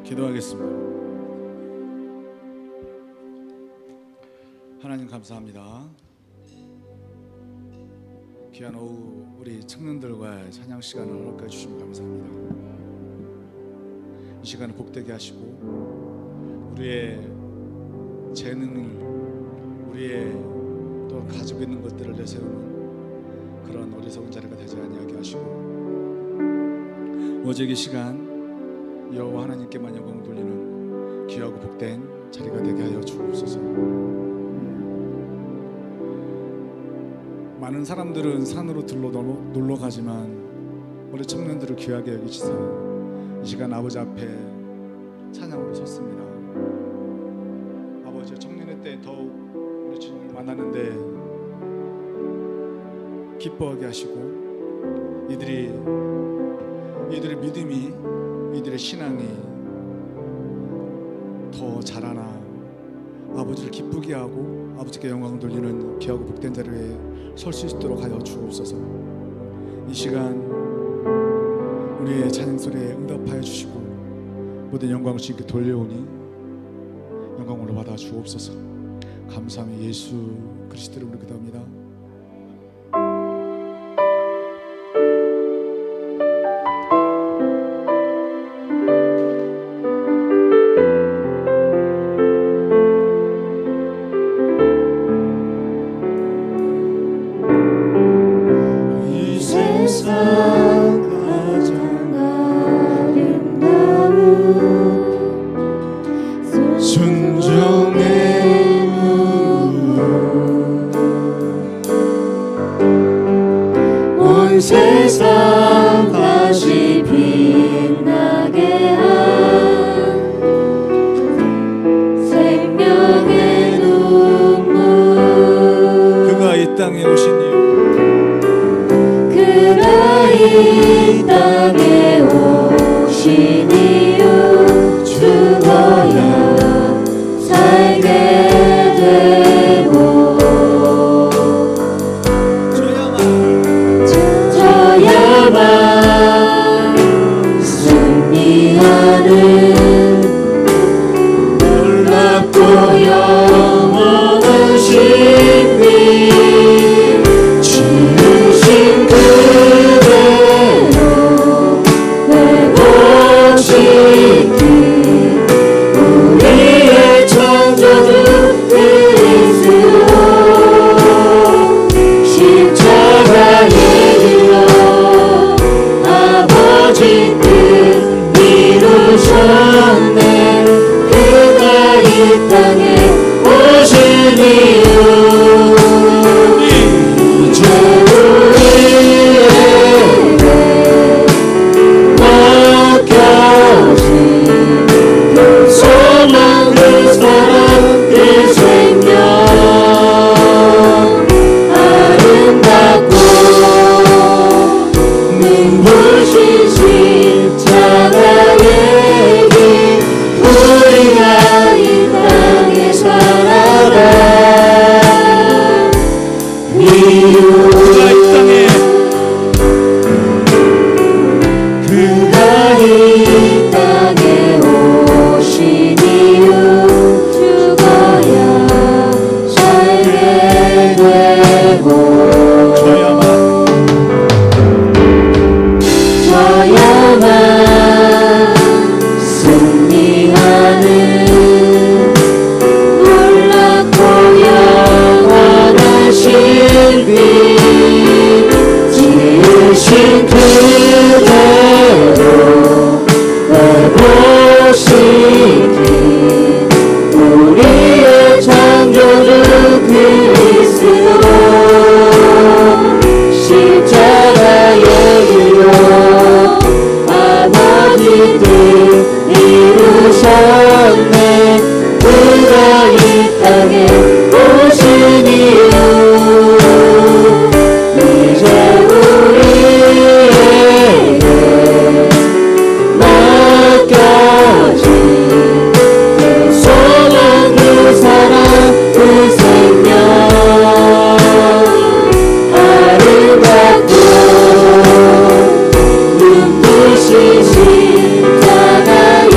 기도하겠습니다. 하나님 감사합니다. 귀한 오후 우리 청년들과의 찬양 시간을 허락해 주시면 감사합니다. 이 시간을 복되게 하시고 우리의 재능을, 우리의 또 가지고 있는 것들을 내세우는 그런 어리석은 자리가 되지 아니하게 하시고, 오직 이 시간 여호와 하나님께만 영광 돌리는 귀하고 복된 자리가 되게 하여 주옵소서. 많은 사람들은 산으로 놀러 가지만 우리 청년들을 귀하게 여기시사 이 시간 아버지 앞에 찬양으로 섰습니다. 아버지, 청년의 때 더욱 우리 주님을 만나는데 기뻐하게 하시고 이들의 믿음이, 이들의 신앙이 더 자라나 아버지를 기쁘게 하고 아버지께 영광을 돌리는 귀하고 복된 자리에 설 수 있도록 하여 주옵소서. 이 시간 우리의 찬양 소리에 응답하여 주시고 모든 영광을 주님께 돌려오니 영광으로 받아 주옵소서. 감사하며 예수 그리스도의 이름으로 기도합니다. 세상 다시 빛나게 한 생명의 눈물, 그가 이 땅에 오신 이유, 그가 이 땅에 오신 이유, 죽어야 살게 되고 승리하는 놀랍고 영원한 신비, 지으신 그대로 회복시킨 우리의 창조주 그리스도, 십자가의 길로 아버지 뜻 이루셨네. 그가 이 땅에 오신 이유, 이제 우리에게 맡겨진 그 소망, 그 사랑, 그 생명, 아름답고 눈부신 십자가의 길, 우리가 이 땅에 살아라 이유, 그가 이 땅에 오신 이유, 죽어야 살게 되고 저야만 승리하는 놀랍고 영원한 신비, 지으신 그대로 회복시킨 우리의 창조주 그리스도, 십자가의 길로 아버지 뜻 이루셨네. 그가 이 땅에 오신 이유, 이제 우리에게 맡겨진 그 소망, 그 사랑, 그 생명, 아름답고 눈부신 십자가의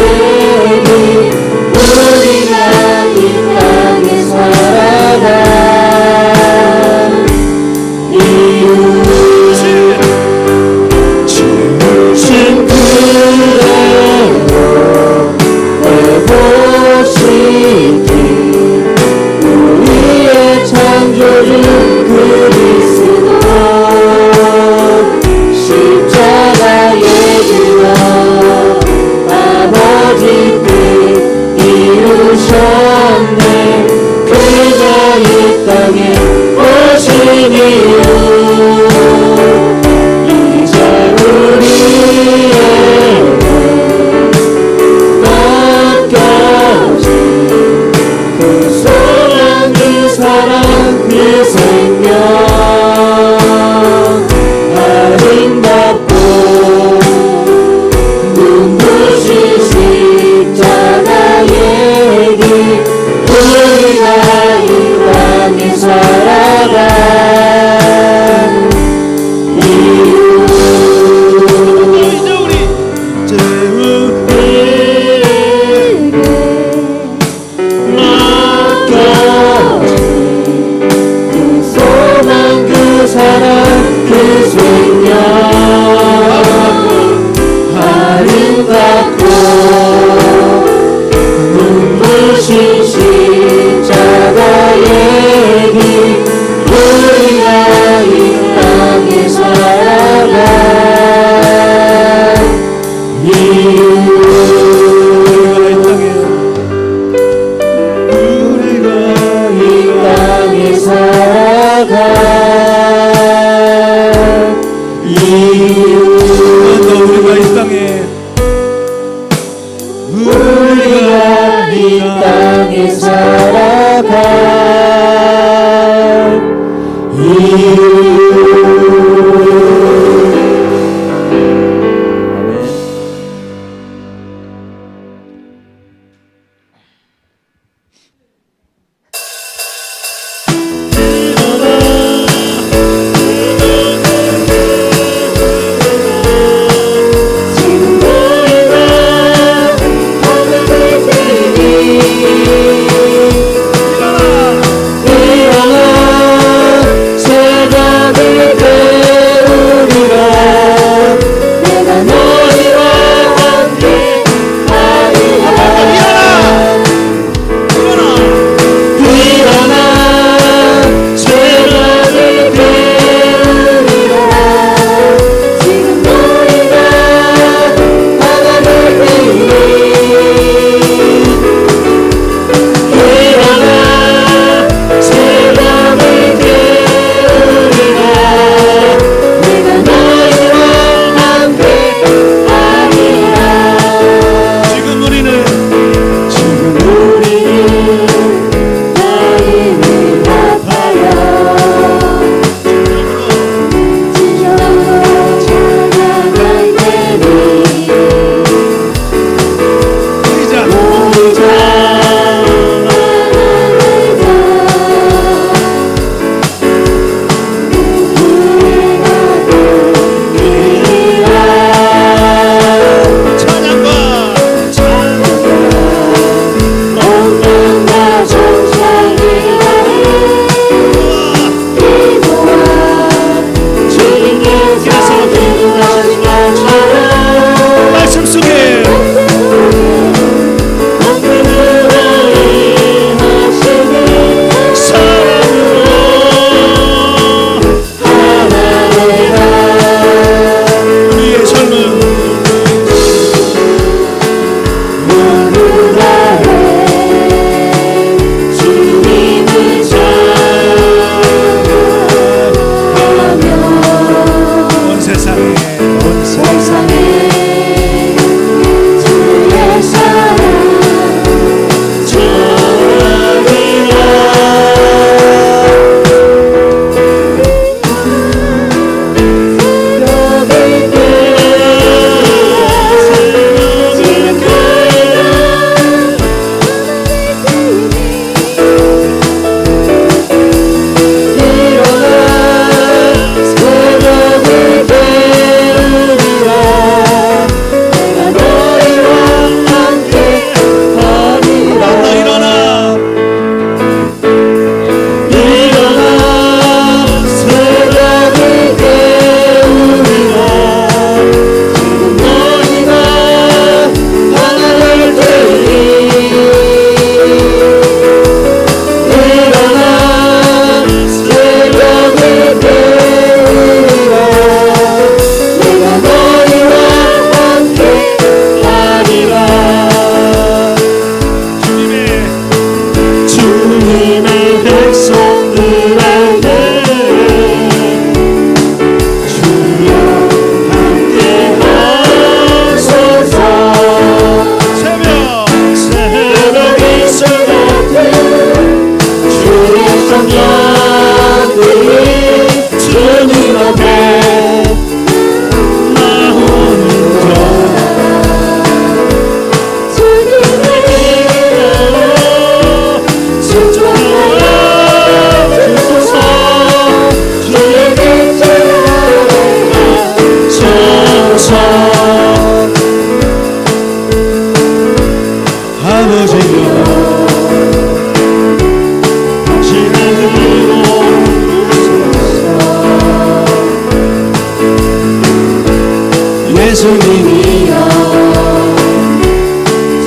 예수님이여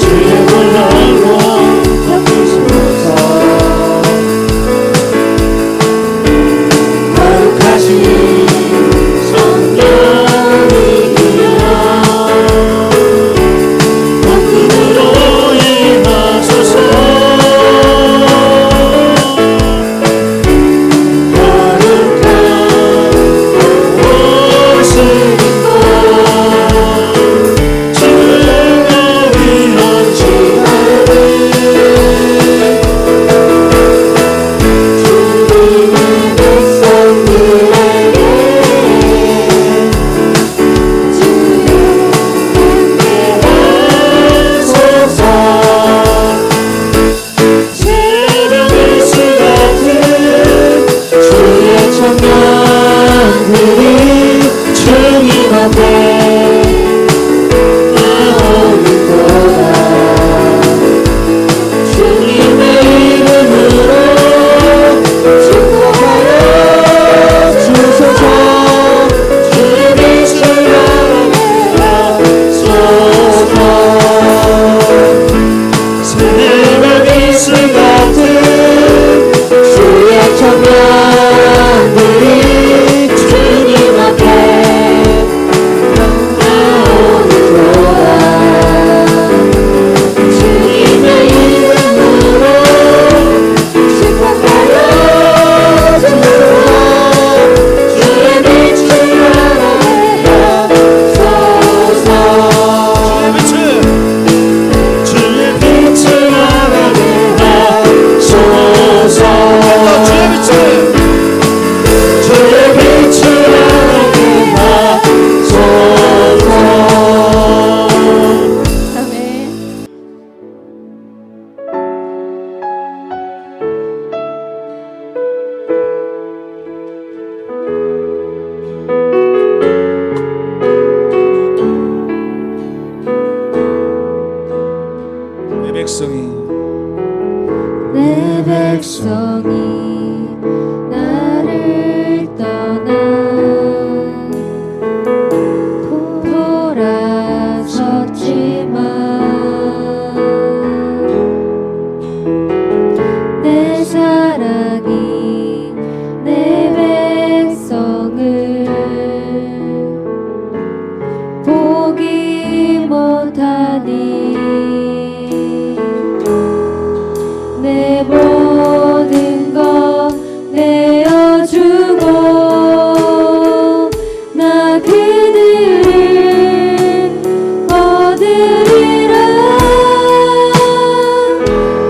주의 불러고 바꾸소서 거룩하신 성령이여 내 백성이 나를 떠나 돌아섰지만 내 사랑이 내 백성을 보기 못하니 내 모든 것 내어주고 나 그들을 얻으리라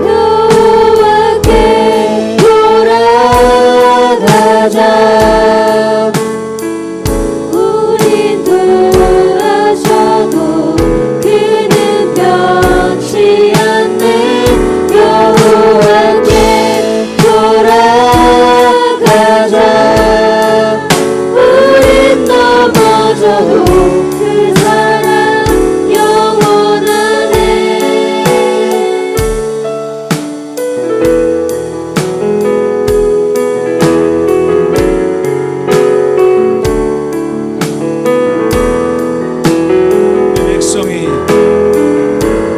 여호와께 돌아가자 우린 돌아서도 그는 변치 않네 여호와께 돌아가자 우린 넘어져도 그 사랑 영원하네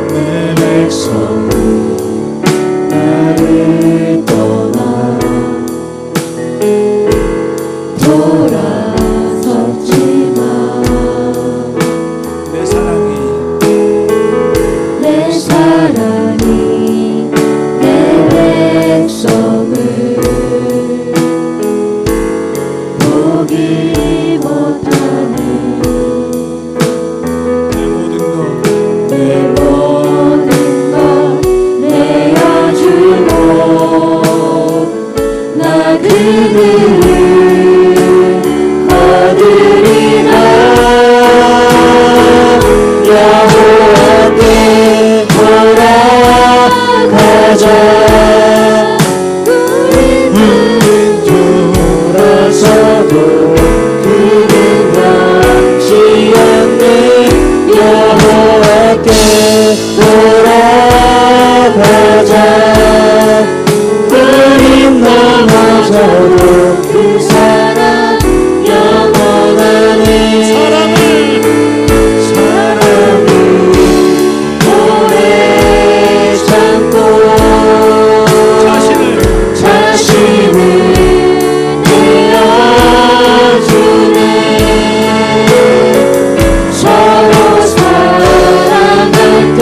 내 백성이 나를 떠나 돌아섰지만 내 사랑이 내 사랑이 내 백성을 보기 못하네 내 모든 것 내 모든 것 내어주고 나 그들을 얻으리라 여호와께 돌아가자 우린 돌아서도 그는 변치 않네 여호와께 돌아가자 우린 넘어져도 그 사랑 영원하네 사랑을 오래 참고 자신을 내어주네 서로 사랑할 때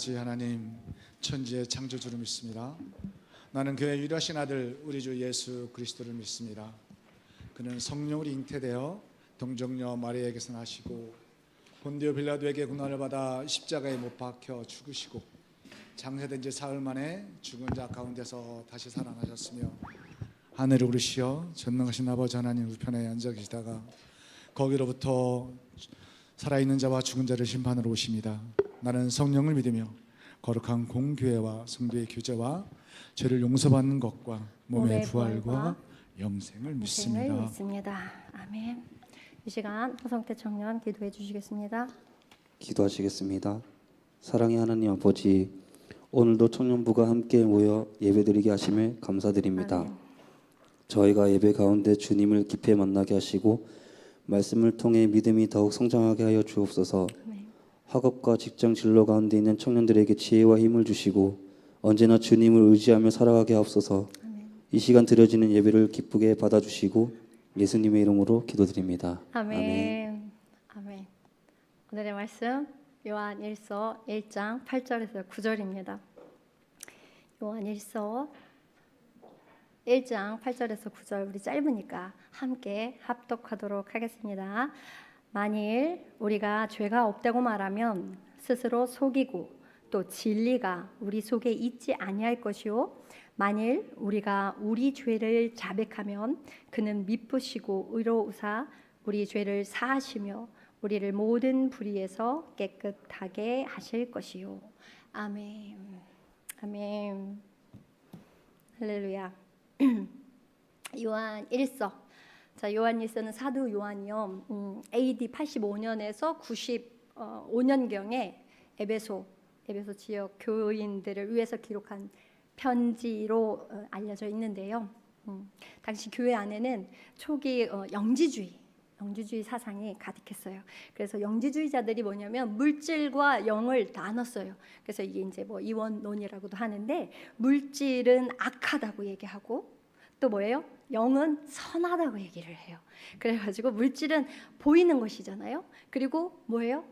아버지 하나님, 천지의 창조주를 믿습니다. 나는 그의 유일하신 아들 우리 주 예수 그리스도를 믿습니다. 그는 성령으로 잉태되어 동정녀 마리아에게서 나시고 본디오 빌라도에게 고난을 받아 십자가에 못 박혀 죽으시고 장사된 지 사흘 만에 죽은 자 가운데서 다시 살아나셨으며 하늘에 오르시어 전능하신 아버지 하나님 우편에 앉아 계시다가 거기로부터 살아있는 자와 죽은 자를 심판으로 오십니다. 나는 성령을 믿으며 거룩한 공교회와 성도의 교제와 죄를 용서받는 것과 몸의 부활과 영생을 믿습니다. 아멘. 이 시간 허성태 청년 기도해 주시겠습니다. 기도하시겠습니다. 사랑의 하나님 아버지, 오늘도 청년부가 함께 모여 예배드리게 하심을 감사드립니다. 아멘. 저희가 예배 가운데 주님을 깊이 만나게 하시고 말씀을 통해 믿음이 더욱 성장하게 하여 주옵소서. 아멘. 학업과 직장 진로 가운데 있는 청년들에게 지혜와 힘을 주시고 언제나 주님을 의지하며 살아가게 하옵소서. 아멘. 이 시간 드려지는 예배를 기쁘게 받아주시고 예수님의 이름으로 기도드립니다. 아멘. 아멘. 오늘의 말씀 요한 1서 1장 8절에서 9절입니다. 요한 1서 1장 8절에서 9절, 우리 짧으니까 함께 합독하도록 하겠습니다. 만일 우리가 죄가 없다고 말하면 스스로 속이고 또 진리가 우리 속에 있지 아니할 것이요, 만일 우리가 우리 죄를 자백하면 그는 미쁘시고 의로우사 우리 죄를 사하시며 우리를 모든 불의에서 깨끗하게 하실 것이요. 아멘. 아멘. 할렐루야. 요한 1서. 자, 요한 1서는 사도 요한이요. AD 85년에서 95년경에 에베소 지역 교인들을 위해서 기록한 편지로 알려져 있는데요. 당시 교회 안에는 초기 영지주의 사상이 가득했어요. 그래서 영지주의자들이 뭐냐면 물질과 영을 나눴어요. 그래서 이게 이제 뭐 이원론이라고도 하는데, 물질은 악하다고 얘기하고 또 뭐예요? 영은 선하다고 얘기를 해요. 그래가지고 물질은 보이는 것이잖아요. 그리고 뭐예요?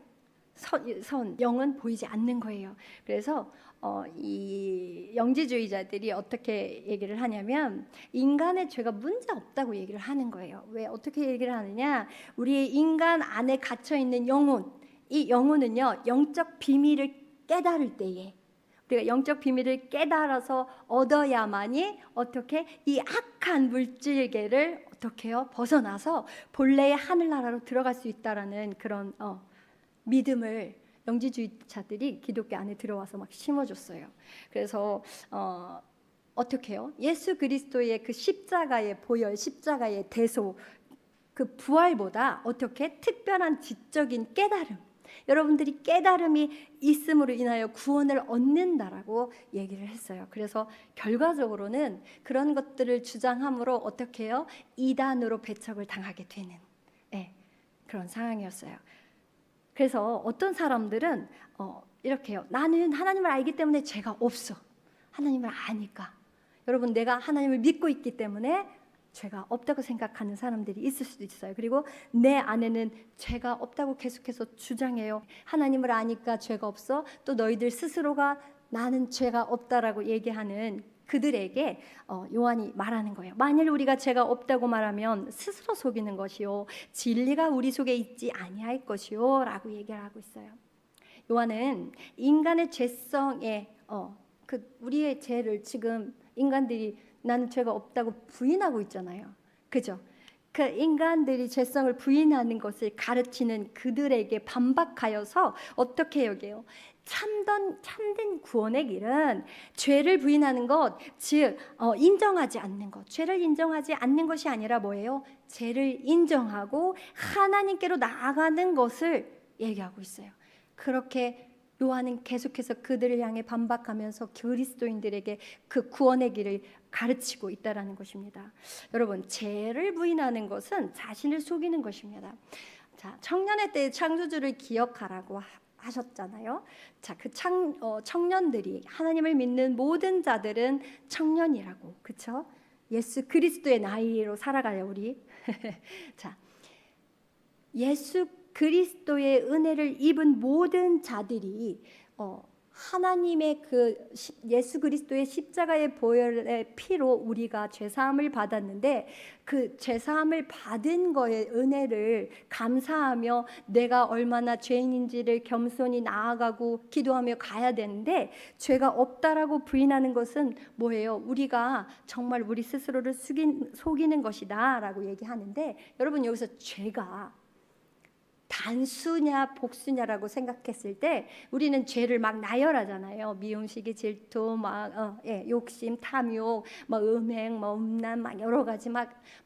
영은 보이지 않는 거예요. 그래서 이 영지주의자들이 어떻게 얘기를 하냐면 인간의 죄가 문제 없다고 얘기를 하는 거예요. 왜 어떻게 얘기를 하느냐? 우리 인간 안에 갇혀 있는 영혼, 이 영혼은요 영적 비밀을 깨달을 때에, 우리가 영적 비밀을 깨달아서 얻어야만이 어떻게 이 악한 물질계를 어떻게요 벗어나서 본래의 하늘나라로 들어갈 수 있다라는 그런 믿음을 영지주의자들이 기독교 안에 들어와서 막 심어줬어요. 그래서 어떻게 해요? 예수 그리스도의 그 십자가의 보혈, 십자가의 대소, 그 부활보다 어떻게 특별한 지적인 깨달음, 여러분들이 깨달음이 있음으로 인하여 구원을 얻는다라고 얘기를 했어요. 그래서 결과적으로는 그런 것들을 주장함으로 어떻게 해요? 이단으로 배척을 당하게 되는 그런 상황이었어요. 그래서 어떤 사람들은 이렇게 해요. 나는 하나님을 알기 때문에 죄가 없어. 하나님을 아니까. 여러분, 내가 하나님을 믿고 있기 때문에 죄가 없다고 생각하는 사람들이 있을 수도 있어요. 그리고 내 안에는 죄가 없다고 계속해서 주장해요. 하나님을 아니까 죄가 없어. 또 너희들 스스로가 나는 죄가 없다라고 얘기하는 그들에게 요한이 말하는 거예요. 만일 우리가 죄가 없다고 말하면 스스로 속이는 것이요, 진리가 우리 속에 있지 아니할 것이요 라고 얘기를 하고 있어요. 요한은 인간의 죄성에 우리의 죄를 지금 인간들이 나는 죄가 없다고 부인하고 있잖아요. 그죠? 그 인간들이 죄성을 부인하는 것을 가르치는 그들에게 반박하여서 어떻게 여겨요? 참된 구원의 길은 죄를 부인하는 것, 즉 인정하지 않는 것. 죄를 인정하지 않는 것이 아니라 뭐예요? 죄를 인정하고 하나님께로 나아가는 것을 얘기하고 있어요. 그렇게 요한은 계속해서 그들을 향해 반박하면서 그리스도인들에게 그 구원의 길을 가르치고 있다라는 것입니다. 여러분, 죄를 부인하는 것은 자신을 속이는 것입니다. 자, 청년의 때의 창조주를 기억하라고 하셨잖아요. 자, 그 청년들이, 하나님을 믿는 모든 자들은 청년이라고, 그렇죠? 예수 그리스도의 나이로 살아가요, 우리. 자, 예수 그리스도의 은혜를 입은 모든 자들이 하나님의 예수 그리스도의 십자가의 보혈의 피로 우리가 죄 사함을 받았는데 그 죄 사함을 받은 거에 은혜를 감사하며 내가 얼마나 죄인인지를 겸손히 나아가고 기도하며 가야 되는데, 죄가 없다라고 부인하는 것은 뭐예요? 우리가 정말 우리 스스로를 속이는 것이다라고 얘기하는데, 여러분 여기서 죄가 단수냐 복수냐라고 생각했을 때 우리는 죄를 막 나열하잖아요. 미움시기, 질투, 욕심, 탐욕, 음행, 음란, 여러 가지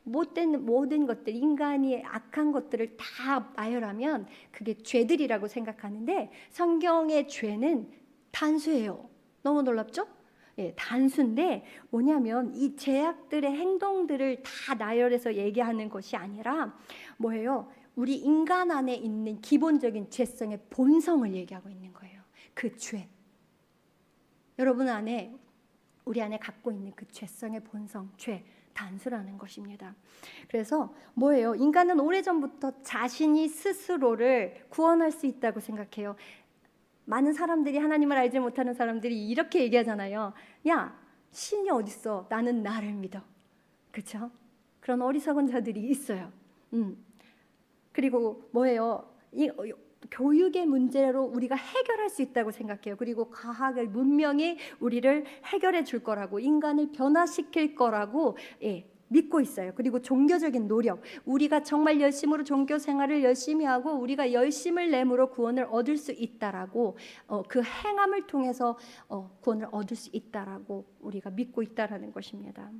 못된 모든 것들, 인간이 악한 것들을 다 나열하면 그게 죄들이라고 생각하는데, 성경의 죄는 단수예요. 너무 놀랍죠? 단수인데 뭐냐면 이 죄악들의 행동들을 다 나열해서 얘기하는 것이 아니라 뭐예요? 우리 인간 안에 있는 기본적인 죄성의 본성을 얘기하고 있는 거예요. 그 죄. 여러분 안에, 우리 안에 갖고 있는 그 죄성의 본성, 죄, 단수라는 것입니다. 그래서 뭐예요? 인간은 오래전부터 자신이 스스로를 구원할 수 있다고 생각해요. 많은 사람들이, 하나님을 알지 못하는 사람들이 이렇게 얘기하잖아요. 야, 신이 어딨어? 나는 나를 믿어. 그렇죠? 그런 어리석은 자들이 있어요. 그리고 뭐예요? 이 교육의 문제로 우리가 해결할 수 있다고 생각해요. 그리고 과학의 문명이 우리를 해결해 줄 거라고, 인간을 변화시킬 거라고 믿고 있어요. 그리고 종교적인 노력, 우리가 정말 열심으로 종교 생활을 열심히 하고 우리가 열심을 내므로 구원을 얻을 수 있다라고, 그 행함을 통해서 구원을 얻을 수 있다라고 우리가 믿고 있다라는 것입니다.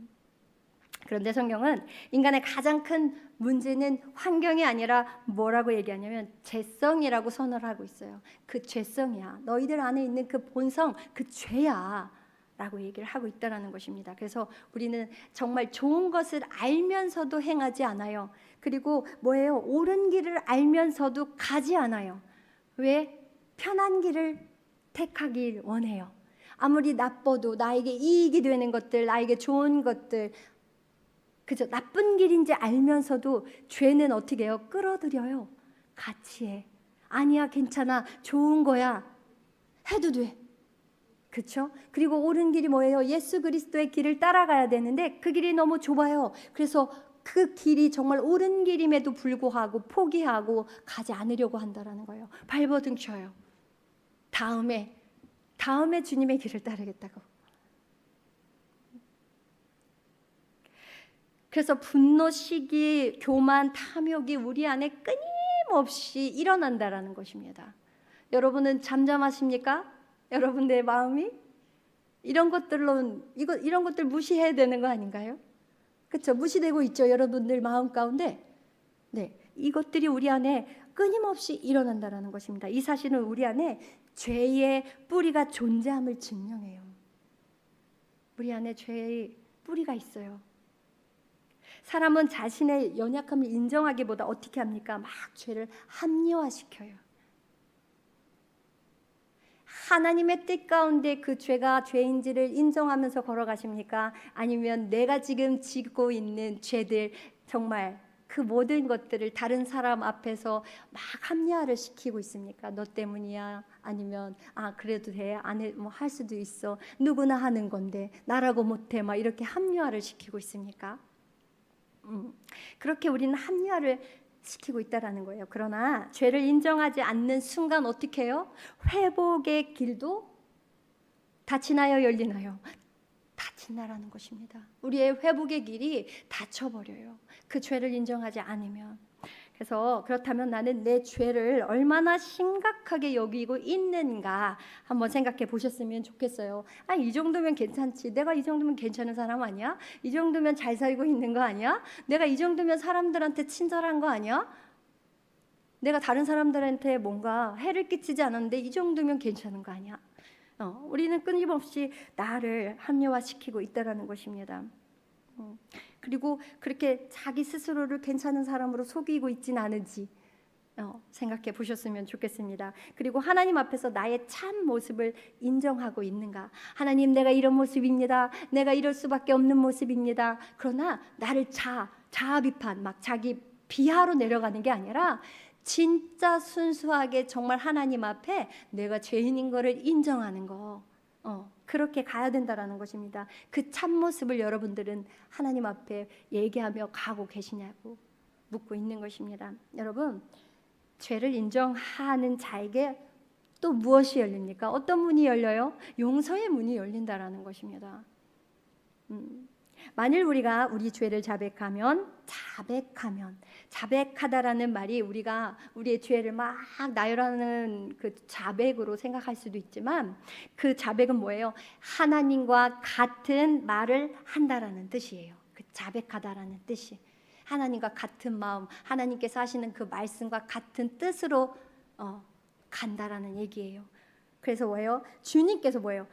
그런데 성경은 인간의 가장 큰 문제는 환경이 아니라 뭐라고 얘기하냐면 죄성이라고 선언을 하고 있어요. 그 죄성이야. 너희들 안에 있는 그 본성, 그 죄야 라고 얘기를 하고 있다는 것입니다. 그래서 우리는 정말 좋은 것을 알면서도 행하지 않아요. 그리고 뭐예요? 옳은 길을 알면서도 가지 않아요. 왜? 편한 길을 택하길 원해요. 아무리 나빠도 나에게 이익이 되는 것들, 나에게 좋은 것들, 그죠? 나쁜 길인지 알면서도 죄는 어떻게 해요? 끌어들여요. 같이 해. 아니야, 괜찮아, 좋은 거야, 해도 돼. 그렇죠? 그리고 옳은 길이 뭐예요? 예수 그리스도의 길을 따라가야 되는데 그 길이 너무 좁아요. 그래서 그 길이 정말 옳은 길임에도 불구하고 포기하고 가지 않으려고 한다라는 거예요. 발버둥 쳐요. 다음에 주님의 길을 따르겠다고. 그래서 분노, 시기, 교만, 탐욕이 우리 안에 끊임없이 일어난다라는 것입니다. 여러분은 잠잠하십니까? 여러분들의 마음이 이런 것들 무시해야 되는 거 아닌가요? 그렇죠? 무시되고 있죠, 여러분들 마음 가운데. 네, 이것들이 우리 안에 끊임없이 일어난다라는 것입니다. 이 사실은 우리 안에 죄의 뿌리가 존재함을 증명해요. 우리 안에 죄의 뿌리가 있어요. 사람은 자신의 연약함을 인정하기보다 어떻게 합니까? 막 죄를 합리화시켜요. 하나님의 뜻 가운데 그 죄가 죄인지를 인정하면서 걸어가십니까? 아니면 내가 지금 지고 있는 죄들, 정말 그 모든 것들을 다른 사람 앞에서 막 합리화를 시키고 있습니까? 너 때문이야. 아니면 그래도 돼, 안 해, 할 수도 있어, 누구나 하는 건데 나라고 못해, 막 이렇게 합리화를 시키고 있습니까? 그렇게 우리는 합리화를 시키고 있다라는 거예요. 그러나 죄를 인정하지 않는 순간 어떻게 해요? 회복의 길도 닫히나요, 열리나요? 닫힌다라는 것입니다. 우리의 회복의 길이 닫혀버려요. 그 죄를 인정하지 않으면. 그래서 그렇다면 나는 내 죄를 얼마나 심각하게 여기고 있는가 한번 생각해 보셨으면 좋겠어요. 이 정도면 괜찮지. 내가 이 정도면 괜찮은 사람 아니야? 이 정도면 잘 살고 있는 거 아니야? 내가 이 정도면 사람들한테 친절한 거 아니야? 내가 다른 사람들한테 뭔가 해를 끼치지 않았는데 이 정도면 괜찮은 거 아니야? 우리는 끊임없이 나를 합리화시키고 있다는 것입니다. 그리고 그렇게 자기 스스로를 괜찮은 사람으로 속이고 있진 않은지 생각해 보셨으면 좋겠습니다. 그리고 하나님 앞에서 나의 참 모습을 인정하고 있는가? 하나님, 내가 이런 모습입니다. 내가 이럴 수밖에 없는 모습입니다. 그러나 나를 자아 비판, 막 자기 비하로 내려가는 게 아니라 진짜 순수하게 정말 하나님 앞에 내가 죄인인 거를 인정하는 거, 그렇게 가야 된다라는 것입니다. 그 참모습을 여러분들은 하나님 앞에 얘기하며 가고 계시냐고 묻고 있는 것입니다. 여러분, 죄를 인정하는 자에게 또 무엇이 열립니까? 어떤 문이 열려요? 용서의 문이 열린다라는 것입니다. 만일 우리가 우리 죄를 자백하다라는 말이 우리가 우리의 죄를 막 나열하는 그 자백으로 생각할 수도 있지만, 그 자백은 뭐예요? 하나님과 같은 말을 한다라는 뜻이에요. 그 자백하다라는 뜻이 하나님과 같은 마음, 하나님께서 하시는 그 말씀과 같은 뜻으로 간다라는 얘기예요. 그래서 뭐예요? 주님께서 뭐예요?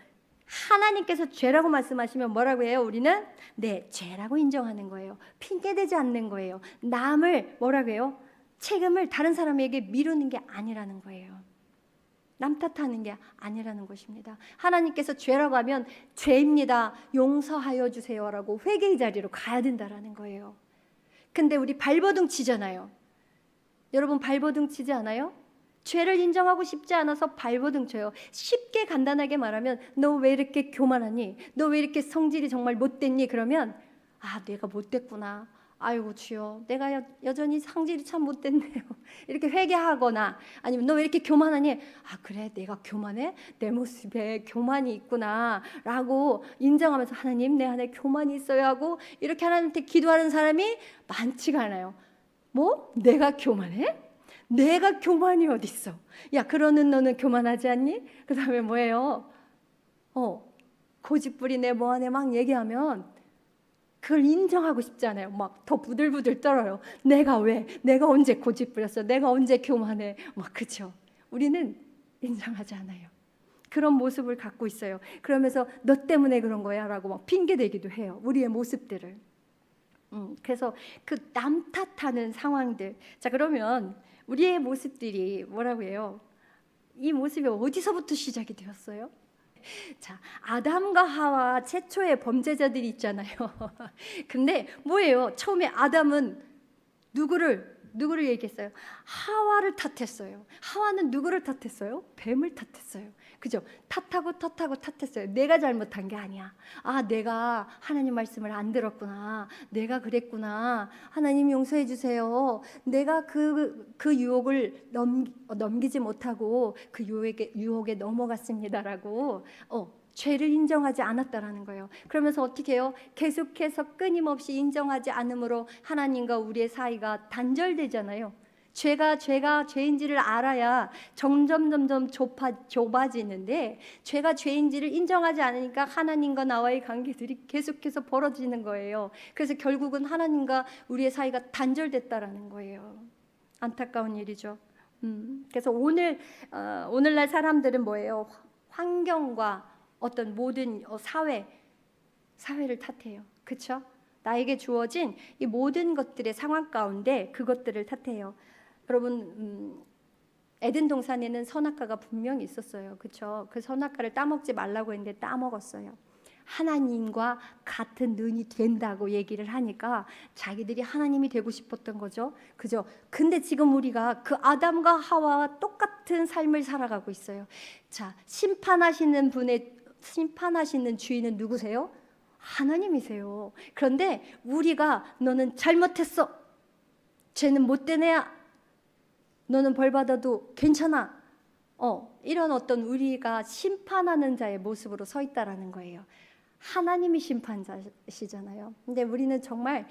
하나님께서 죄라고 말씀하시면 뭐라고 해요? 우리는 네, 죄라고 인정하는 거예요. 핑계대지 않는 거예요. 남을 뭐라고 해요? 책임을 다른 사람에게 미루는 게 아니라는 거예요. 남 탓하는 게 아니라는 것입니다. 하나님께서 죄라고 하면 죄입니다, 용서하여 주세요라고 회개의 자리로 가야 된다라는 거예요. 근데 우리 발버둥 치잖아요. 여러분 발버둥 치지 않아요? 죄를 인정하고 싶지 않아서 발버둥 쳐요. 쉽게 간단하게 말하면 너 왜 이렇게 교만하니? 너 왜 이렇게 성질이 정말 못됐니? 그러면 내가 못됐구나. 아이고 주여, 내가 여전히 성질이 참 못됐네요. 이렇게 회개하거나, 아니면 너 왜 이렇게 교만하니? 그래, 내가 교만해? 내 모습에 교만이 있구나 라고 인정하면서 하나님, 내 안에 교만이 있어야 하고 이렇게 하나님한테 기도하는 사람이 많지가 않아요. 뭐? 내가 교만해? 내가 교만이 어딨어? 야, 그러는 너는 교만하지 않니? 그 다음에 뭐예요? 고집부리 내 뭐 안에 막 얘기하면 그걸 인정하고 싶지 않아요. 막 더 부들부들 떨어요. 내가 왜? 내가 언제 고집부렸어? 내가 언제 교만해? 막 그쵸? 우리는 인정하지 않아요. 그런 모습을 갖고 있어요. 그러면서 너 때문에 그런 거야 라고 막 핑계대기도 해요. 우리의 모습들을. 그래서 그 남 탓하는 상황들. 자, 그러면 우리의 모습들이 뭐라고 해요? 이 모습이 어디서부터 시작이 되었어요? 자, 아담과 하와 최초의 범죄자들이 있잖아요. 근데 뭐예요? 처음에 아담은 누구를 얘기했어요? 하와를 탓했어요. 하와는 누구를 탓했어요? 뱀을 탓했어요. 그죠? 탓했어요. 내가 잘못한 게 아니야. 내가 하나님 말씀을 안 들었구나. 내가 그랬구나. 하나님 용서해 주세요. 내가 그 유혹을 넘기지 못하고 그 유혹에 넘어갔습니다라고 죄를 인정하지 않았다라는 거예요. 그러면서 어떻게 해요? 계속해서 끊임없이 인정하지 않음으로 하나님과 우리의 사이가 단절되잖아요. 죄가 죄인지를 알아야 점점 좁아지는데, 죄가 죄인지를 인정하지 않으니까 하나님과 나와의 관계들이 계속해서 벌어지는 거예요. 그래서 결국은 하나님과 우리의 사이가 단절됐다라는 거예요. 안타까운 일이죠. 그래서 오늘날 사람들은 뭐예요? 환경과 어떤 모든 사회를 탓해요. 그렇죠? 나에게 주어진 이 모든 것들의 상황 가운데 그것들을 탓해요. 여러분, 에덴 동산에는 선악과가 분명히 있었어요. 그렇죠? 그 선악과를 따먹지 말라고 했는데 따먹었어요. 하나님과 같은 눈이 된다고 얘기를 하니까 자기들이 하나님이 되고 싶었던 거죠. 그죠? 근데 지금 우리가 그 아담과 하와와 똑같은 삶을 살아가고 있어요. 자, 심판하시는 주인은 누구세요? 하나님이세요. 그런데 우리가 너는 잘못했어. 쟤는 못된 애야. 너는 벌 받아도 괜찮아. 이런 어떤 우리가 심판하는 자의 모습으로 서 있다라는 거예요. 하나님이 심판자시잖아요. 근데 우리는 정말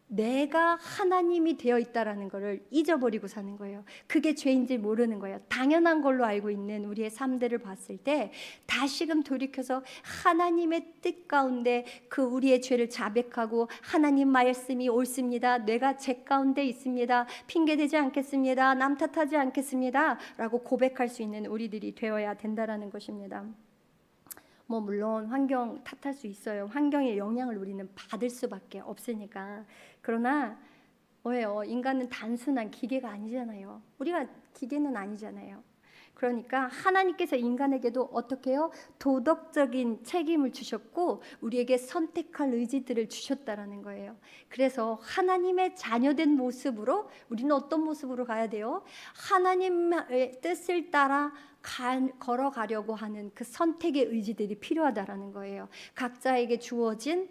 내가 하나님이 되어 있다라는 것을 잊어버리고 사는 거예요. 그게 죄인지 모르는 거예요. 당연한 걸로 알고 있는 우리의 삶들을 봤을 때 다시금 돌이켜서 하나님의 뜻 가운데 그 우리의 죄를 자백하고, 하나님 말씀이 옳습니다. 내가 죄 가운데 있습니다. 핑계대지 않겠습니다. 남 탓하지 않겠습니다. 라고 고백할 수 있는 우리들이 되어야 된다라는 것입니다. 물론 환경 탓할 수 있어요. 환경의 영향을 우리는 받을 수밖에 없으니까. 그러나 뭐예요? 인간은 단순한 기계가 아니잖아요. 우리가 기계는 아니잖아요. 그러니까 하나님께서 인간에게도 어떻게 해요? 도덕적인 책임을 주셨고 우리에게 선택할 의지들을 주셨다라는 거예요. 그래서 하나님의 자녀된 모습으로 우리는 어떤 모습으로 가야 돼요? 하나님의 뜻을 따라 걸어가려고 하는 그 선택의 의지들이 필요하다라는 거예요. 각자에게 주어진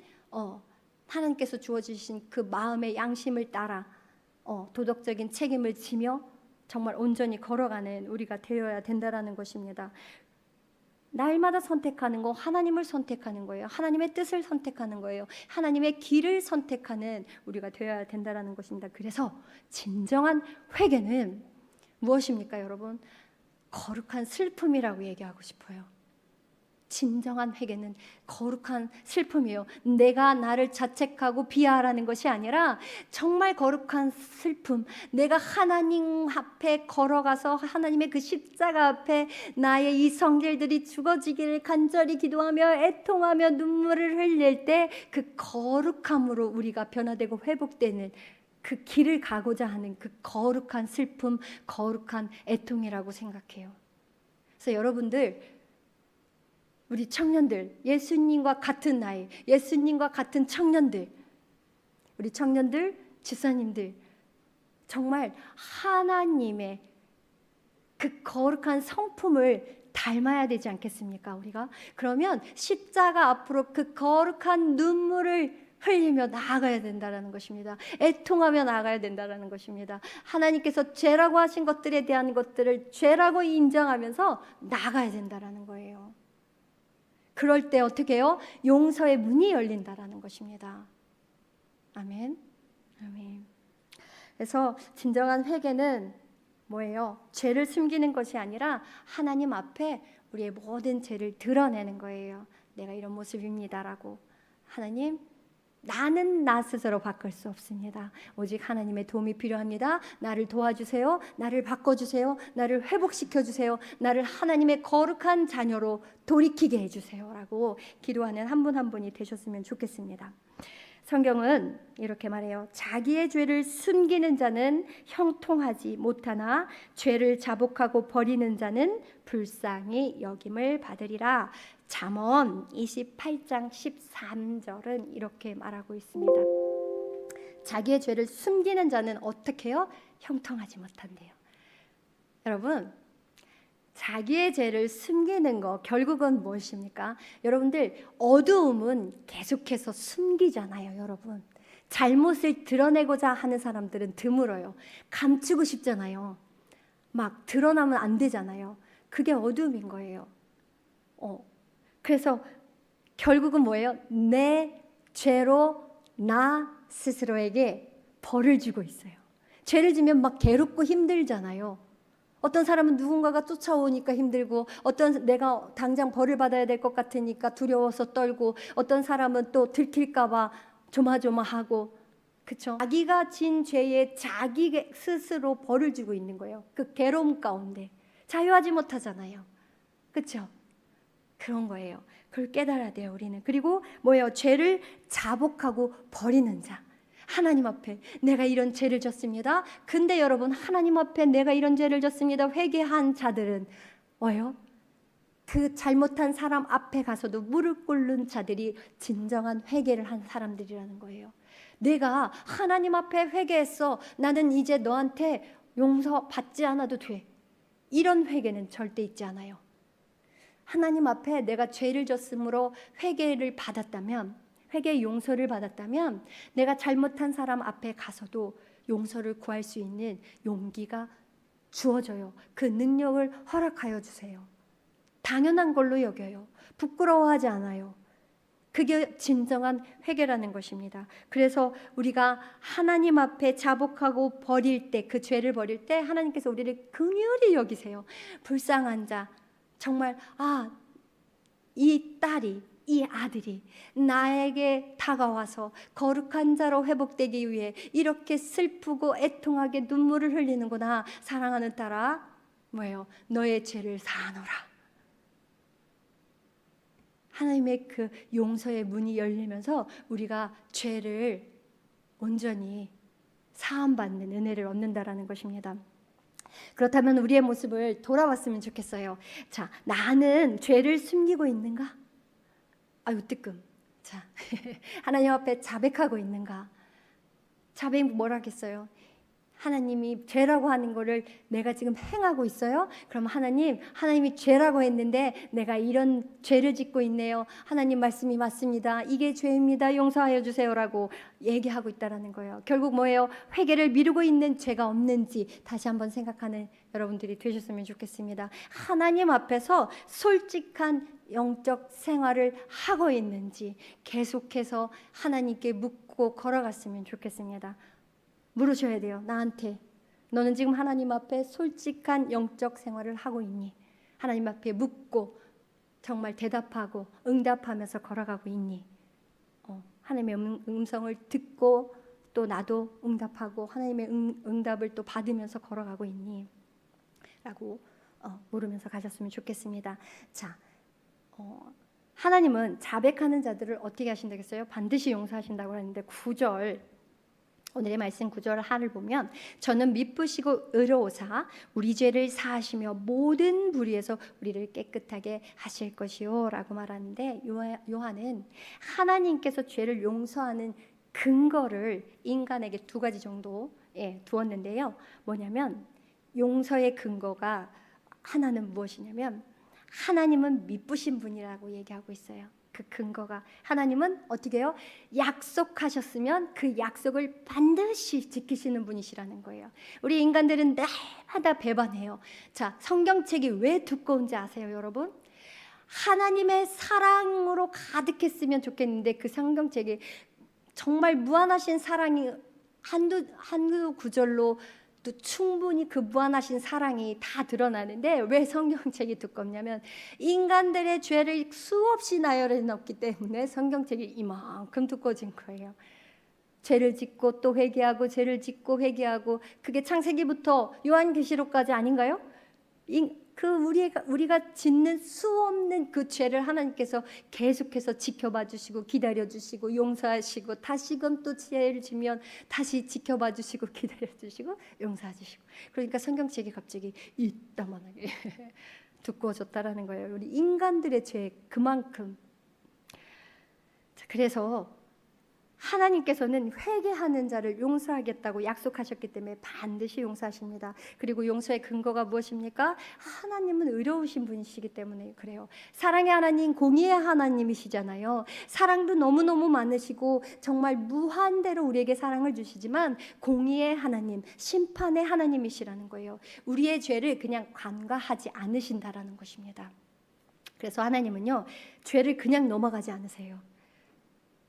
하나님께서 주어주신 그 마음의 양심을 따라 도덕적인 책임을 지며 정말 온전히 걸어가는 우리가 되어야 된다라는 것입니다. 날마다 선택하는 거 하나님을 선택하는 거예요. 하나님의 뜻을 선택하는 거예요. 하나님의 길을 선택하는 우리가 되어야 된다라는 것입니다. 그래서 진정한 회개는 무엇입니까, 여러분? 거룩한 슬픔이라고 얘기하고 싶어요. 진정한 회개는 거룩한 슬픔이에요. 내가 나를 자책하고 비하하라는 것이 아니라 정말 거룩한 슬픔. 내가 하나님 앞에 걸어가서 하나님의 그 십자가 앞에 나의 이 성질들이 죽어지기를 간절히 기도하며 애통하며 눈물을 흘릴 때 그 거룩함으로 우리가 변화되고 회복되는 그 길을 가고자 하는 그 거룩한 슬픔, 거룩한 애통이라고 생각해요. 그래서 여러분들, 우리 청년들, 예수님과 같은 나이, 예수님과 같은 청년들, 우리 청년들, 지사님들, 정말 하나님의 그 거룩한 성품을 닮아야 되지 않겠습니까, 우리가? 그러면 십자가 앞으로 그 거룩한 눈물을 흘리며 나아가야 된다는 것입니다. 애통하며 나아가야 된다는 것입니다. 하나님께서 죄라고 하신 것들에 대한 것들을 죄라고 인정하면서 나아가야 된다는 거예요. 그럴 때 어떻게 해요? 용서의 문이 열린다라는 것입니다. 아멘. 아멘. 그래서 진정한 회개는 뭐예요? 죄를 숨기는 것이 아니라 하나님 앞에 우리의 모든 죄를 드러내는 거예요. 내가 이런 모습입니다라고. 하나님, 나는 나 스스로 바꿀 수 없습니다. 오직 하나님의 도움이 필요합니다. 나를 도와주세요. 나를 바꿔주세요. 나를 회복시켜주세요. 나를 하나님의 거룩한 자녀로 돌이키게 해주세요 라고 기도하는 한 분 한 분이 되셨으면 좋겠습니다. 성경은 이렇게 말해요. 자기의 죄를 숨기는 자는 형통하지 못하나 죄를 자복하고 버리는 자는 불쌍히 여김을 받으리라. 잠언 28장 13절은 이렇게 말하고 있습니다. 자기의 죄를 숨기는 자는 어떻게 해요? 형통하지 못한대요. 여러분, 자기의 죄를 숨기는 거 결국은 무엇입니까? 여러분들, 어두움은 계속해서 숨기잖아요. 여러분, 잘못을 드러내고자 하는 사람들은 드물어요. 감추고 싶잖아요. 막 드러나면 안 되잖아요. 그게 어두움인 거예요. 그래서 결국은 뭐예요? 내 죄로 나 스스로에게 벌을 주고 있어요. 죄를 지면 막 괴롭고 힘들잖아요. 어떤 사람은 누군가가 쫓아오니까 힘들고, 어떤 내가 당장 벌을 받아야 될 것 같으니까 두려워서 떨고, 어떤 사람은 또 들킬까 봐 조마조마하고, 그렇죠? 자기가 진 죄에 자기 스스로 벌을 주고 있는 거예요. 그 괴로움 가운데 자유하지 못하잖아요. 그렇죠? 그런 거예요. 그걸 깨달아야 돼요, 우리는. 그리고 뭐예요? 죄를 자복하고 버리는 자. 하나님 앞에 내가 이런 죄를 졌습니다. 근데 여러분, 하나님 앞에 내가 이런 죄를 졌습니다. 회개한 자들은 뭐예요? 그 잘못한 사람 앞에 가서도 무릎 꿇는 자들이 진정한 회개를 한 사람들이라는 거예요. 내가 하나님 앞에 회개했어. 나는 이제 너한테 용서 받지 않아도 돼. 이런 회개는 절대 있지 않아요. 하나님 앞에 내가 죄를 졌으므로 회개를 받았다면, 회개의 용서를 받았다면, 내가 잘못한 사람 앞에 가서도 용서를 구할 수 있는 용기가 주어져요. 그 능력을 허락하여 주세요. 당연한 걸로 여겨요. 부끄러워하지 않아요. 그게 진정한 회개라는 것입니다. 그래서 우리가 하나님 앞에 자복하고 버릴 때, 그 죄를 버릴 때 하나님께서 우리를 긍휼히 여기세요. 불쌍한 자, 정말 이 딸이, 이 아들이 나에게 다가와서 거룩한 자로 회복되기 위해 이렇게 슬프고 애통하게 눈물을 흘리는구나. 사랑하는 딸아, 뭐예요? 너의 죄를 사하노라. 하나님의 그 용서의 문이 열리면서 우리가 죄를 온전히 사함받는 은혜를 얻는다라는 것입니다. 그렇다면 우리의 모습을 돌아봤으면 좋겠어요. 자, 나는 죄를 숨기고 있는가? 아유 뜨끔. 자, 하나님 앞에 자백하고 있는가? 자백이 뭐라겠어요? 하나님이 죄라고 하는 거를 내가 지금 행하고 있어요? 그럼 하나님이 죄라고 했는데 내가 이런 죄를 짓고 있네요. 하나님 말씀이 맞습니다. 이게 죄입니다. 용서하여 주세요라고 얘기하고 있다라는 거예요. 결국 뭐예요? 회개를 미루고 있는 죄가 없는지 다시 한번 생각하는 여러분들이 되셨으면 좋겠습니다. 하나님 앞에서 솔직한 영적 생활을 하고 있는지 계속해서 하나님께 묻고 걸어갔으면 좋겠습니다. 물으셔야 돼요. 나한테 너는 지금 하나님 앞에 솔직한 영적 생활을 하고 있니? 하나님 앞에 묻고 정말 대답하고 응답하면서 걸어가고 있니? 하나님의 음성을 듣고 또 나도 응답하고 하나님의 응답을 또 받으면서 걸어가고 있니? 라고 물으면서 가셨으면 좋겠습니다. 자, 하나님은 자백하는 자들을 어떻게 하신다겠어요? 반드시 용서하신다고 하는데 9절 오늘의 말씀 9절 하를 보면 저는 미쁘시고 의로우사 우리 죄를 사하시며 모든 불의에서 우리를 깨끗하게 하실 것이요 라고 말하는데 요한은 하나님께서 죄를 용서하는 근거를 인간에게 두 가지 정도 두었는데요. 뭐냐면 용서의 근거가 하나는 무엇이냐면 하나님은 미쁘신 분이라고 얘기하고 있어요. 그 근거가 하나님은 어떻게 해요? 약속하셨으면 그 약속을 반드시 지키시는 분이시라는 거예요. 우리 인간들은 날마다 배반해요. 자, 성경책이 왜 두꺼운지 아세요, 여러분? 하나님의 사랑으로 가득했으면 좋겠는데 그 성경책이 정말 무한하신 사랑이 한두 구절로 또 충분히 그 무한하신 사랑이 다 드러나는데 왜 성경책이 두껍냐면 인간들의 죄를 수없이 나열해 놓기 때문에 성경책이 이만큼 두꺼워진 거예요. 죄를 짓고 또 회개하고 죄를 짓고 회개하고 그게 창세기부터 요한계시록까지 아닌가요? 우리가 짓는 수없는 그 죄를 하나님께서 계속해서 지켜봐 주시고 기다려 주시고 용서하시고 다시금 또 죄를 지면 다시 지켜봐 주시고 기다려 주시고 용서해 주시고 그러니까 성경책이 갑자기 이따만하게 두꺼워졌다라는 거예요. 우리 인간들의 죄 그만큼. 자, 그래서 하나님께서는 회개하는 자를 용서하겠다고 약속하셨기 때문에 반드시 용서하십니다. 그리고 용서의 근거가 무엇입니까? 하나님은 의로우신 분이시기 때문에 그래요. 사랑의 하나님, 공의의 하나님이시잖아요. 사랑도 너무너무 많으시고 정말 무한대로 우리에게 사랑을 주시지만 공의의 하나님, 심판의 하나님이시라는 거예요. 우리의 죄를 그냥 간과하지 않으신다라는 것입니다. 그래서 하나님은요, 죄를 그냥 넘어가지 않으세요.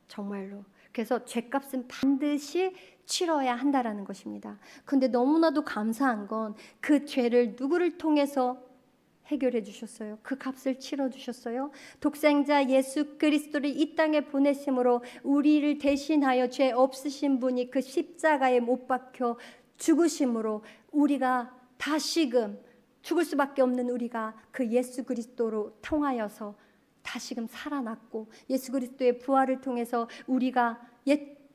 정말로. 그래서 죄값은 반드시 치러야 한다라는 것입니다. 근데 너무나도 감사한 건 그 죄를 누구를 통해서 해결해 주셨어요? 그 값을 치러 주셨어요. 독생자 예수 그리스도를 이 땅에 보내심으로 우리를 대신하여 죄 없으신 분이 그 십자가에 못 박혀 죽으심으로 우리가 다시금 죽을 수밖에 없는 우리가 그 예수 그리스도로 통하여서 다시금 살아났고 예수 그리스도의 부활을 통해서 우리가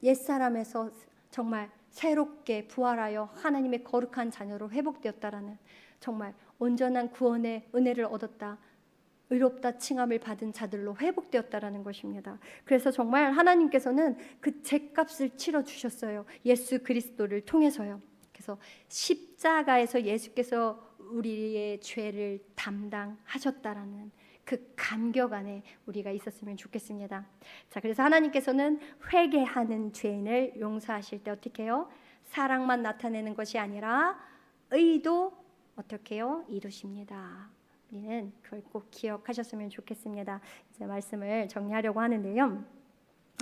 옛사람에서 정말 새롭게 부활하여 하나님의 거룩한 자녀로 회복되었다라는 정말 온전한 구원의 은혜를 얻었다. 의롭다 칭함을 받은 자들로 회복되었다라는 것입니다. 그래서 정말 하나님께서는 그 죄값을 치러 주셨어요. 예수 그리스도를 통해서요. 그래서 십자가에서 예수께서 우리의 죄를 담당하셨다라는 그 감격 안에 우리가 있었으면 좋겠습니다. 자, 그래서 하나님께서는 회개하는 죄인을 용서하실 때 어떻게 해요? 사랑만 나타내는 것이 아니라 의도 어떻게 해요? 이루십니다. 우리는 그걸 꼭 기억하셨으면 좋겠습니다. 이제 말씀을 정리하려고 하는데요.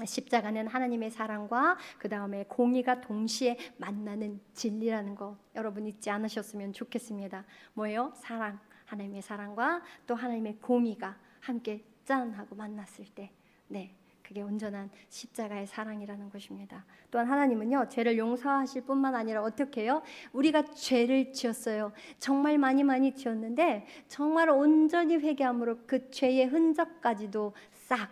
십자가는 하나님의 사랑과 그 다음에 공의가 동시에 만나는 진리라는 거 여러분 잊지 않으셨으면 좋겠습니다. 뭐예요? 사랑. 하나님의 사랑과 또 하나님의 공의가 함께 짠 하고 만났을 때 그게 온전한 십자가의 사랑이라는 것입니다. 또한 하나님은요 죄를 용서하실 뿐만 아니라 어떻게 해요? 우리가 죄를 지었어요. 정말 많이 지었는데 정말 온전히 회개함으로 그 죄의 흔적까지도 싹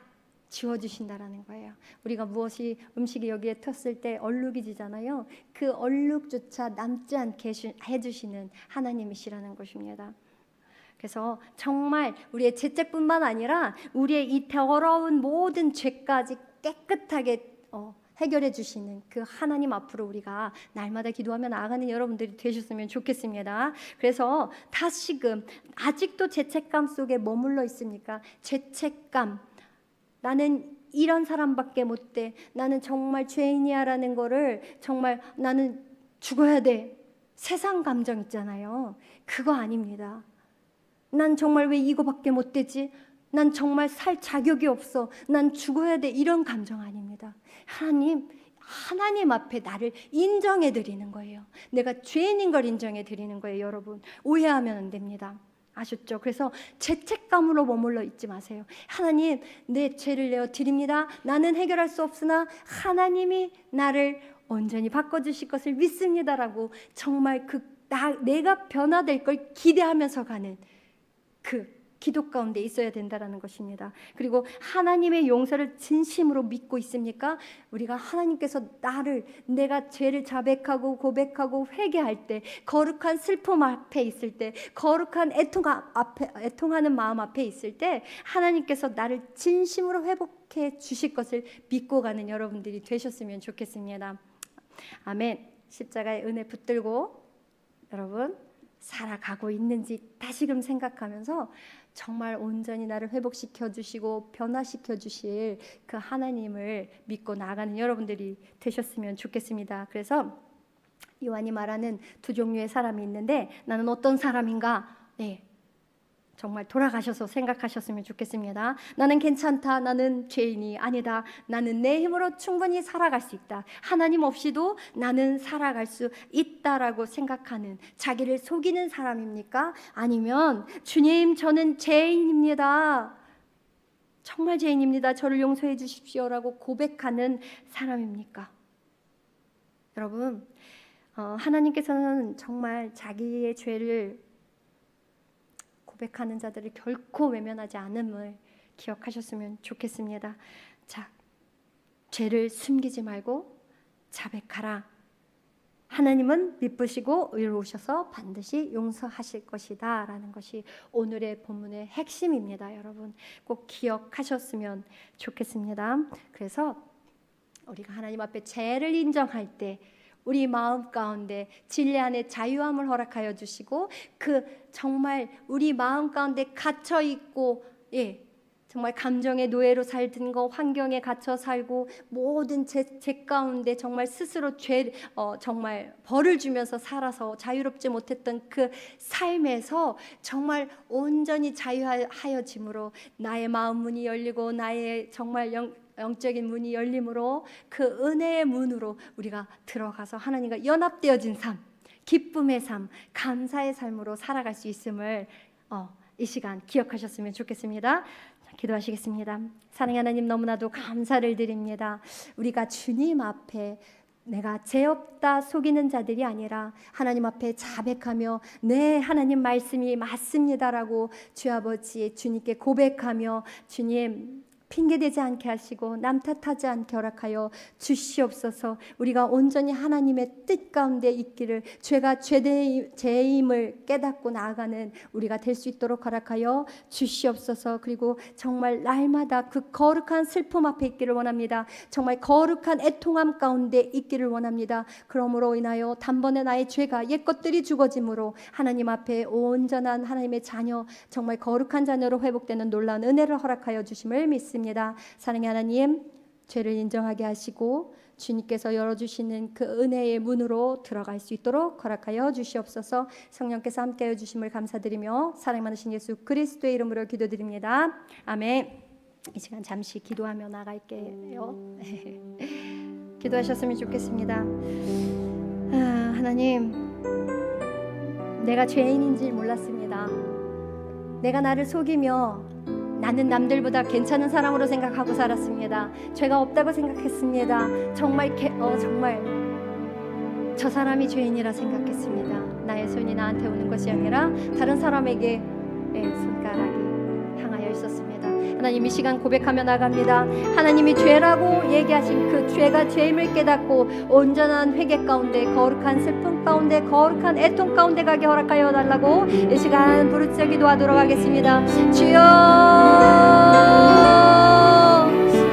지워주신다라는 거예요. 우리가 무엇이 음식이 여기에 텄을 때 얼룩이 지잖아요. 그 얼룩조차 남지 않게 해주시는 하나님이시라는 것입니다. 그래서 정말 우리의 죄책뿐만 아니라 우리의 이 더러운 모든 죄까지 깨끗하게 해결해 주시는 그 하나님 앞으로 우리가 날마다 기도하며 나아가는 여러분들이 되셨으면 좋겠습니다. 그래서 다시금 아직도 죄책감 속에 머물러 있습니까? 죄책감, 나는 이런 사람밖에 못 돼, 나는 정말 죄인이야 라는 거를, 정말 나는 죽어야 돼, 세상 감정 있잖아요. 그거 아닙니다. 난 정말 왜 이거밖에 못 되지? 난 정말 살 자격이 없어, 난 죽어야 돼, 이런 감정 아닙니다. 하나님 앞에 나를 인정해 드리는 거예요. 내가 죄인인 걸 인정해 드리는 거예요. 여러분, 오해하면 안 됩니다. 아셨죠? 그래서 죄책감으로 머물러 있지 마세요. 하나님, 내 죄를 내어 드립니다. 나는 해결할 수 없으나 하나님이 나를 온전히 바꿔주실 것을 믿습니다라고 정말 내가 변화될 걸 기대하면서 가는 그 기도 가운데 있어야 된다라는 것입니다. 그리고 하나님의 용서를 진심으로 믿고 있습니까? 우리가 하나님께서 내가 죄를 자백하고 고백하고 회개할 때, 거룩한 슬픔 앞에 있을 때, 거룩한 애통하는 마음 앞에 있을 때 하나님께서 나를 진심으로 회복해 주실 것을 믿고 가는 여러분들이 되셨으면 좋겠습니다. 아멘. 십자가의 은혜 붙들고 여러분 살아가고 있는지 다시금 생각하면서 정말 온전히 나를 회복시켜 주시고 변화시켜 주실 그 하나님을 믿고 나아가는 여러분들이 되셨으면 좋겠습니다. 그래서 요한이 말하는 두 종류의 사람이 있는데, 나는 어떤 사람인가? 네, 정말 돌아가셔서 생각하셨으면 좋겠습니다. 나는 괜찮다, 나는 죄인이 아니다, 나는 내 힘으로 충분히 살아갈 수 있다, 하나님 없이도 나는 살아갈 수 있다라고 생각하는, 자기를 속이는 사람입니까? 아니면 주님, 저는 죄인입니다, 정말 죄인입니다, 저를 용서해 주십시오라고 고백하는 사람입니까? 여러분, 하나님께서는 정말 자기의 죄를 고백하는 자들을 결코 외면하지 않음을 기억하셨으면 좋겠습니다. 자, 죄를 숨기지 말고 자백하라. 하나님은 미쁘시고 의로우셔서 반드시 용서하실 것이다 라는 것이 오늘의 본문의 핵심입니다. 여러분 꼭 기억하셨으면 좋겠습니다. 그래서 우리가 하나님 앞에 죄를 인정할 때 우리 마음 가운데 진리 안에 자유함을 허락하여 주시고, 그 정말 우리 마음 가운데 갇혀 있고, 정말 감정의 노예로 살던 거, 환경에 갇혀 살고 모든 죄 가운데 정말 스스로 정말 벌을 주면서 살아서 자유롭지 못했던 그 삶에서 정말 온전히 자유하여짐으로 나의 마음 문이 열리고 나의 정말 영적인 문이 열림으로 그 은혜의 문으로 우리가 들어가서 하나님과 연합되어진 삶, 기쁨의 삶, 감사의 삶으로 살아갈 수 있음을 이 시간 기억하셨으면 좋겠습니다. 기도하시겠습니다. 사랑하는 하나님, 너무나도 감사를 드립니다. 우리가 주님 앞에 내가 죄 없다 속이는 자들이 아니라 하나님 앞에 자백하며 네, 하나님 말씀이 맞습니다라고 주 아버지 주님께 고백하며 주님 핑계대지 않게 하시고 남 탓하지 않게 허락하여 주시옵소서. 우리가 온전히 하나님의 뜻 가운데 있기를, 죄가 죄임을 깨닫고 나아가는 우리가 될 수 있도록 허락하여 주시옵소서. 그리고 정말 날마다 그 거룩한 슬픔 앞에 있기를 원합니다. 정말 거룩한 애통함 가운데 있기를 원합니다. 그러므로 인하여 단번에 나의 죄가 옛것들이 죽어짐으로 하나님 앞에 온전한 하나님의 자녀, 정말 거룩한 자녀로 회복되는 놀라운 은혜를 허락하여 주심을 믿습니다. 사랑의 하나님, 죄를 인정하게 하시고 주님께서 열어주시는 그 은혜의 문으로 들어갈 수 있도록 허락하여 주시옵소서. 성령께서 함께하여 주심을 감사드리며 사랑 많으신 예수 그리스도의 이름으로 기도드립니다. 아멘. 이 시간 잠시 기도하며 나갈게요. 기도하셨으면 좋겠습니다. 하나님, 내가 죄인인지 몰랐습니다. 내가 나를 속이며 나는 남들보다 괜찮은 사람으로 생각하고 살았습니다. 죄가 없다고 생각했습니다. 정말 저 사람이 죄인이라 생각했습니다. 나의 손이 나한테 오는 것이 아니라 다른 사람에게 손가락이 향하여 있었습니다. 하나님 이 시간 고백하며 나갑니다. 하나님이 죄라고 얘기하신 그 죄가 죄임을 깨닫고 온전한 회개 가운데, 거룩한 슬픔 가운데, 거룩한 애통 가운데 가게 허락하여 달라고 이 시간 부르짖어 기도하도록 하겠습니다. 주여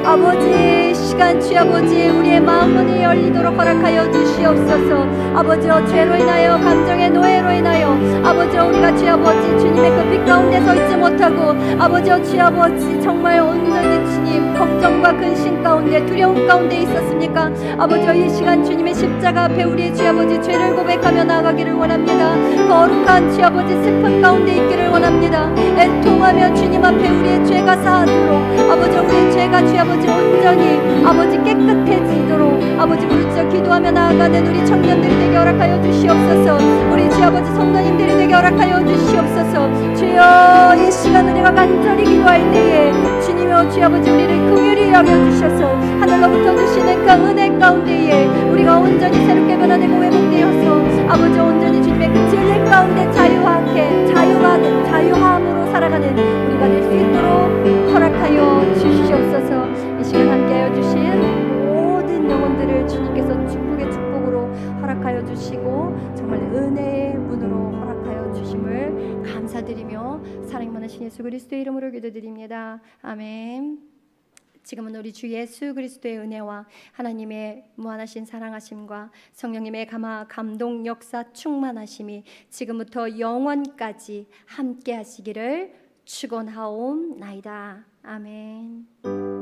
아버지, 시간 주아버지, 우리의 마음문이 열리도록 허락하여 주시옵소서. 아버지여, 죄로 인하여, 감정의 노예로 인하여 아버지여, 우리가 주아버지 주님의 그 빛 가운데 서 있지 못하고 아버지여, 주아버지 정말 온전히 주님 걱정과 근심 가운데, 두려움 가운데 있었습니까? 아버지여, 이 시간 주님의 십자가 앞에 우리의 주아버지 죄를 고백하며 나아가기를 원합니다. 거룩한 주아버지 슬픔 가운데 있기를 원합니다. 애통하며 주님 앞에 우리의 죄가 사하도록 아버지여, 우리의 죄가 주아버지 온전히 아버지 깨끗해지도록 아버지 부르짖어 기도하며 나아가는 우리 청년들이 되게 허락하여 주시옵소서. 우리 주아버지 성도님들이 되게 허락하여 주시옵소서. 주여 이 시간 우리가 간절히 기도할 때에 주님여 주아버지 우리를 긍휼히 여겨주셔서 하늘로부터 주시는 그 은혜 가운데에 우리가 온전히 새롭게 변화되고 회복되어서 아버지 온전히 주님의 그 진리 가운데 자유함으로 살아가는 우리가 될 수 있도록 허락하여 주시옵소서. 이 시간 함께하여 주신 모든 영혼들을 주님께서 축복의 축복으로 허락하여 주시고 정말 은혜의 문으로 허락하여 주심을 감사드리며 사랑이 많으신 예수 그리스도의 이름으로 기도드립니다. 아멘. 지금은 우리 주 예수 그리스도의 은혜와 하나님의 무한하신 사랑하심과 성령님의 감동 역사 충만하심이 지금부터 영원까지 함께 하시기를 축원하옵나이다. 아멘.